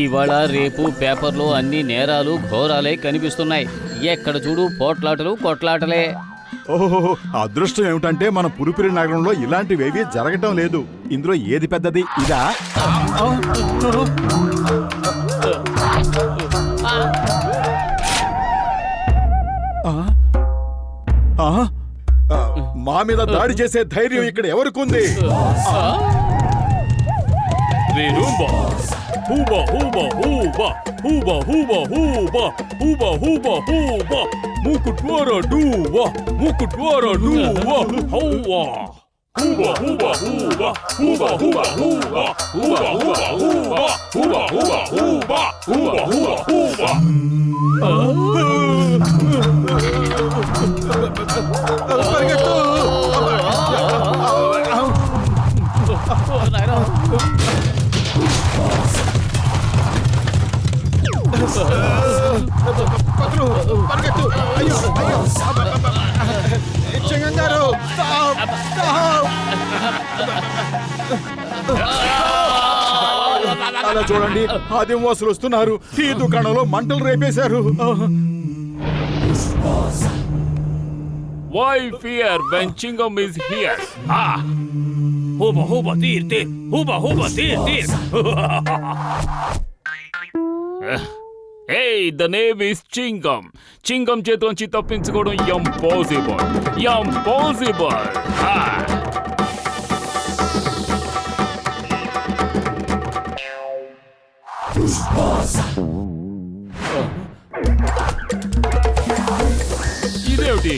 ఇవాళ రేపు పేపర్లో అన్ని నేరాలు ఘోరాలే కనిపిస్తున్నాయి. ఎక్కడ చూడు పోట్లాటలు కొట్లాటలే. ఓహో, అదృష్టం ఏమిటంటే మన పులిపిరి నగరంలో ఇలాంటివేవీ జరగటం లేదు. ఇందులో ఏది పెద్దది? ఇదా? మా మీద దాడి చేసే ధైర్యం ఇక్కడ ఎవరికుంది? Huba huba huba huba huba huba huba huba huba mukutwara duwa hawa huba huba huba huba huba huba huba huba huba huba huba huba huba huba huba అలా చూడండి, ఆదివాసులు వస్తున్నారు. ఈ దుకాణంలో మంటలు రేపేశారు. Why fear when Chingam is here? Ah! Huba huba tir tir, huba huba tir tir. Hey, the name is Chingam. Chingam చేతిలోంచి తప్పించుకోవడం impossible. Impossible. ఇదేమిటి?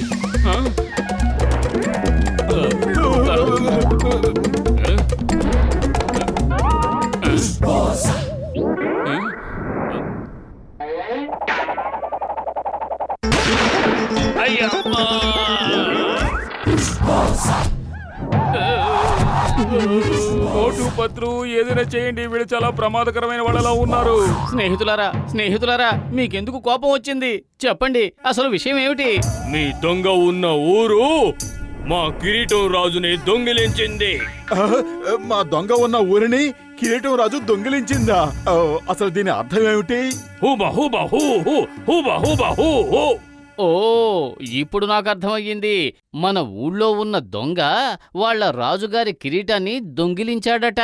కోటు పత్రు ఏదైనా చేయండి, వీళ్ళు చాలా ప్రమాదకరమైన వాళ్ళలా ఉన్నారు. స్నేహితులారా మీకెందుకు కోపం వచ్చింది? చెప్పండి, అసలు విషయం ఏమిటి? మీ దొంగ ఉన్న ఊరు మా కిరీటం రాజుని దొంగిలించింది. మా దొంగ ఉన్న ఊరిని కిరీటం రాజు దొంగిలించిందా? అసలు దీని అర్థం ఏమిటి? హూబా హూబా హూ హూ హూబా హూబా హూ హూ. ఓ, ఇప్పుడు నాకు అర్థమయ్యింది. మన ఊళ్ళో ఉన్న దొంగ వాళ్ళ రాజుగారి కిరీటాన్ని దొంగిలించాడట.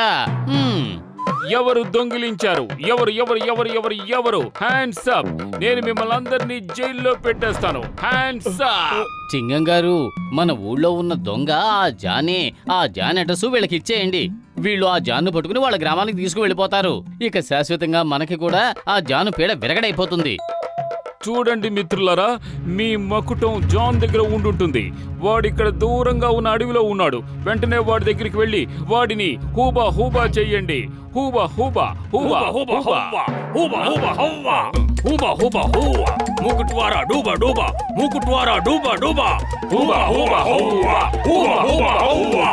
ఎవరు దొంగిలించారు? ఎవరు ఎవరు ఎవరు ఎవరు ఎవరు? Hands up. నేను మిమ్మల్ని అందరినీ జైల్లో పెట్టేస్తాను. Hands up. చింగం గారు, మన ఊళ్ళో ఉన్న దొంగ ఆ జాన్ అడ్రస్ వీళ్ళకి ఇచ్చేయండి. వీళ్ళు ఆ జాన్ను పట్టుకుని వాళ్ళ గ్రామానికి తీసుకువెళ్ళిపోతారు. ఇక శాశ్వతంగా మనకి కూడా ఆ జాను పీడ విరగడైపోతుంది. చూడండి మిత్రులారా, మీ మకుటం జాన్ దగ్గర ఉండుంటుంది. వాడిక్కడ దూరంగా ఉన్న అడవిలో ఉన్నాడు. వెంటనే వాడి దగ్గరికి వెళ్ళి వాడిని హూబా హూబా చెయ్యండి. హూబా హూబా హూబా హూబా హూబా హూబా హూబా హూబా హూబా హూబా హూబా ముకుట్వారా డూబా డూబా ముకుట్వారా డూబా డూబా హూబా హూబా హూబా హూబా హూబా హూబా.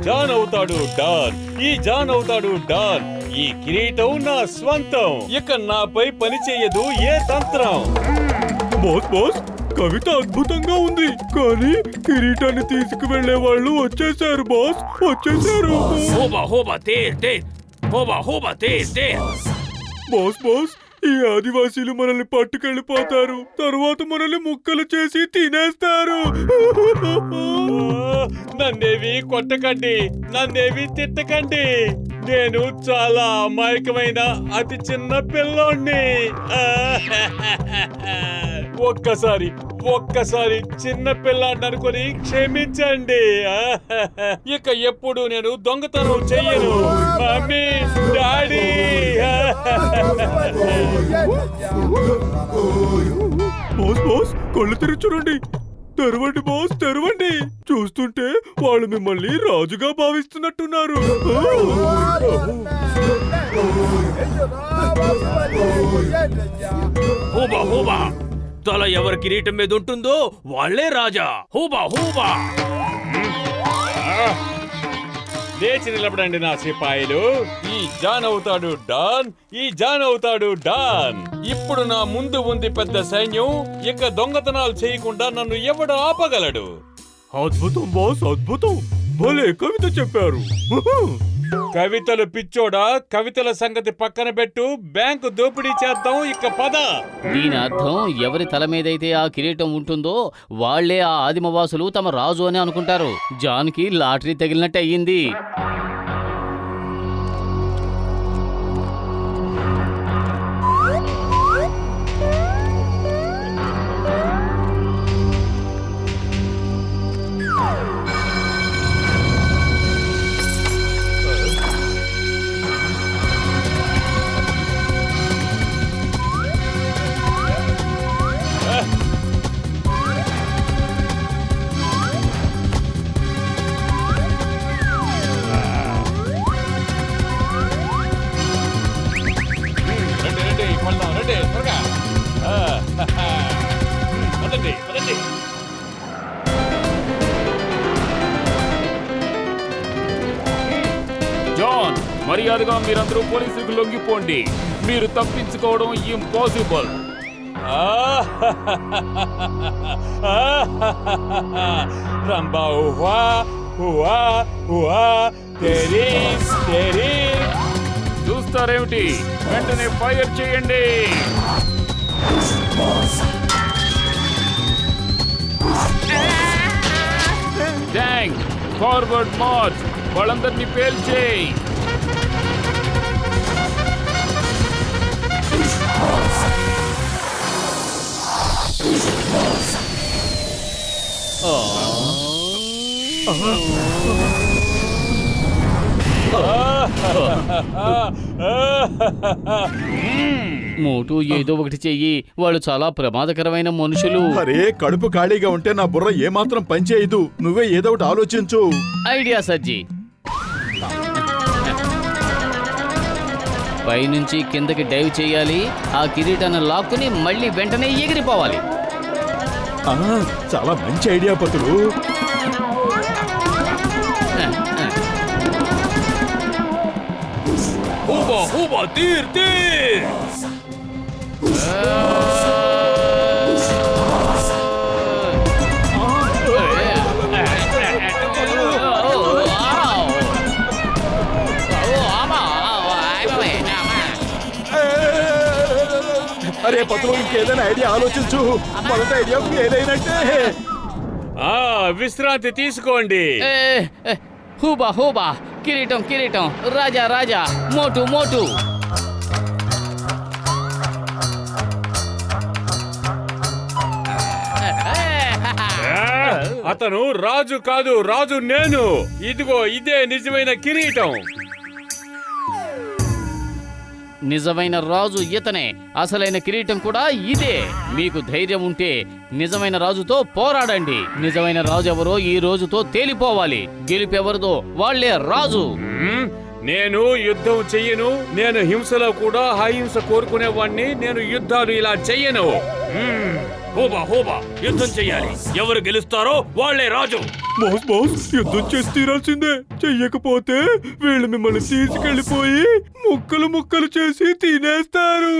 జాన్ అవుతాడు డాన్, ఈ జాన్ అవుతాడు డాన్. ఈ కిరీటం నా స్వంతం. ఇక నాపై పని చేయదు ఏ తంత్రం. బాస్, కవిత అద్భుతంగా ఉంది, కానీ కిరీటాన్ని తీసుకువెళ్లే వాళ్ళు వచ్చేసారు బాస్, వచ్చేసారు. బాస్, ఈ ఆదివాసీలు మనల్ని పట్టుకెళ్ళిపోతారు. తరువాత మనల్ని ముక్కలు చేసి తినేస్తారు. నన్నేవి కొట్టకండి, నన్నేవి తిట్టకండి. నేను చాలా అమాయకమైన అతి చిన్న పిల్లోణ్ణి. ఒక్కసారి చిన్న పిల్లాన్ని అనుకుని క్షమించండి. ఇక ఎప్పుడు నేను దొంగతనం చెయ్యను. Mummy, daddy. బాస్, కళ్ళు తెరిచి చూడండి. తెరవండి బాస్, తెరవండి. చూస్తుంటే వాళ్ళు మిమ్మల్ని రాజుగా భావిస్తున్నట్టున్నారు. హూబా హూబా, తల ఎవరి కిరీటం మీద ఉంటుందో వాళ్ళే రాజా. హూబా హూబా. లేచి నిలబడండి నా సిపాయిలు. ఈ జాన్ అవుతాడు డాన్, ఈ జాన్ అవుతాడు డాన్. ఇప్పుడు నా ముందు ఉంది పెద్ద సైన్యం. ఇక దొంగతనాలు చేయకుండా నన్ను ఎవడు ఆపగలడు? అద్భుతం బాస్, అద్భుతం. భలే కవిత చెప్పారు. కవితలు పిచ్చోడా, కవితల సంగతి పక్కన పెట్టు. బ్యాంకు దోపిడీ చేద్దాం. ఇక పద. దీని అర్థం ఎవరి తల మీదైతే ఆ కిరీటం ఉంటుందో వాళ్లే ఆ ఆదిమవాసులు తమ రాజు అని అనుకుంటారు. జాన్కి లాటరీ తగిలినట్టు అయ్యింది. రండి, వెళ్దాం, రండి, త్వరగా. పదండి, పదండి. జాన్, మర్యాదగా మీరందరూ పోలీసులకు లొంగిపోండి. మీరు తప్పించుకోవడం ఇంపాసిబుల్. రంబా హువా హువా హువా తెరీ తెరీ. చూస్తారేమిటి? వెంటనే ఫైర్ చేయండి. Tank forward March. వాళ్ళందరినీ పేల్చేయి. మోటు ఏదో ఒకటి చెయ్యి. వాళ్ళు చాలా ప్రమాదకరమైన మనుషులు. అరే కడుపు ఖాళీగా ఉంటే నా బుర్ర ఏమాత్రం పనిచేయదు. నువ్వే ఏదో ఒకటి ఆలోచించు. ఐడియా సజ్జి. పైనుంచి కిందకి డైవ్ చేయాలి. ఆ కిరీటాన్ని లాక్కుని మళ్ళీ వెంటనే ఎగిరిపోవాలి. ఆ, చాలా మంచి ఐడియా పతులు. హూబా హూబా తీర్ తీర్. అరే పతులు, ఇంకేదైనా ఐడియా ఆలోచించు. మొదటి ఐడియా ఏదైనట్టే. విశ్రాంతి తీసుకోండి. హూబా హూబా, కిరీటం కిరీటం, రాజా రాజా, మోటు మోటు. అతను రాజు కాదు, రాజు నేను. ఇదిగో ఇదే నిజమైన కిరీటం. నిజమైన రాజు ఇతనే. అసలైన కిరీటం కూడా ఇదే. మీకు ధైర్యం ఉంటే నిజమైన రాజుతో పోరాడండి. నిజమైన రాజు ఎవరో ఈ రోజుతో తేలిపోవాలి. గెలుపెవరిదో వాళ్లే రాజు. నేను యుద్ధం చెయ్యను. నేను హింసలో కూడా అహింస కోరుకునేవాణ్ణి. నేను యుద్ధాలు ఇలా చెయ్యను. హూబా హూబా, యుద్ధం చెయ్యాలి. ఎవరు గెలుస్తారో వాళ్లే రాజు. బాస్ బాస్, యుద్ధం చేసి తీరాల్సిందే. చెయ్యకపోతే వీళ్ళు మిమ్మల్ని తీసుకెళ్లిపోయి ముక్కలు ముక్కలు చేసి తినేస్తారు.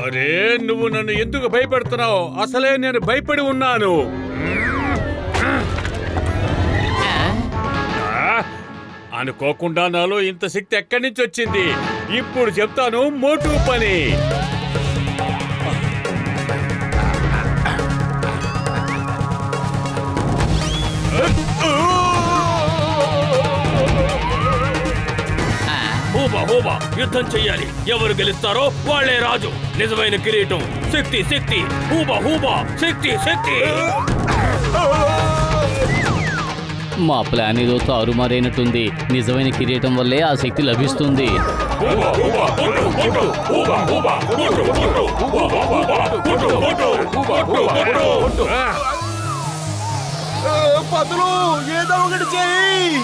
అరే నువ్వు నన్ను ఎందుకు భయపెడుతున్నావు? అసలే నేను భయపడి ఉన్నాను. అనుకోకుండా నాలో ఇంత శక్తి ఎక్కడి నుంచి వచ్చింది? ఇప్పుడు చెప్తాను మోటు పని. హూబా హూబా, యుద్ధం చెయ్యాలి. ఎవరు గెలుస్తారో వాళ్లే రాజు. నిజమైన కిరీటం, శక్తి శక్తి. హూబా హూబా, శక్తి శక్తి. మా ప్లాన్ ఏదో తారుమారైనట్టుంది. నిజమైన కిరీటం వల్లే ఆ శక్తి లభిస్తుంది. పదులు, ఏదో ఒకటి చెయ్యి.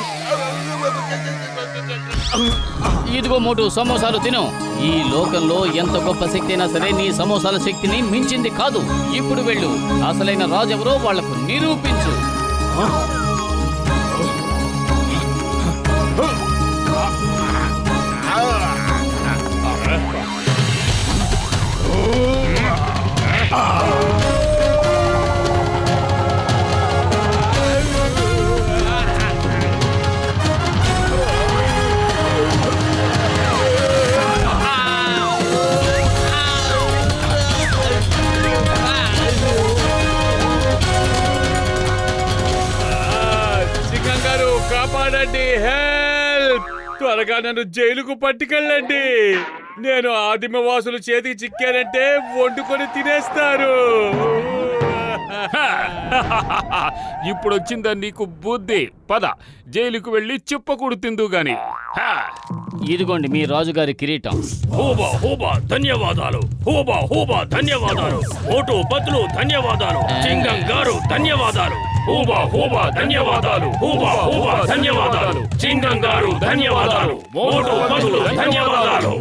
ఇదిగో మోటు, సమోసాలు తిను. ఈ లోకంలో ఎంత గొప్ప శక్తి అయినా సరే నీ సమోసాల శక్తిని మించింది కాదు. ఇప్పుడు వెళ్ళు, అసలైన రాజు ఎవరో వాళ్లకు నిరూపించు. సింగం గారు కాపాడండి, హెల్ప్! త్వరగా నన్ను జైలుకు పట్టుకెళ్ళండి. నేను ఆదిమవాసులు చేతికి చిక్కానంటే వండుకొని తినేస్తారు. ఇప్పుడు వచ్చిందా నీకు బుద్ధి? పద, జైలుకు వెళ్ళి చిప్పకూడు తిందు గాని. ఇదిగోండి మీ రాజుగారి కిరీటం. హూబా హూబా ధన్యవాదాలు, హూబా హూబా ధన్యవాదాలు, ఓటు బతులు ధన్యవాదాలు, చింగం గారు ధన్యవాదాలు, హూబా హూబా ధన్యవాదాలు, హూబా హూబా ధన్యవాదాలు, చింగం గారు ధన్యవాదాలు, ఓటు బతులు ధన్యవాదాలు.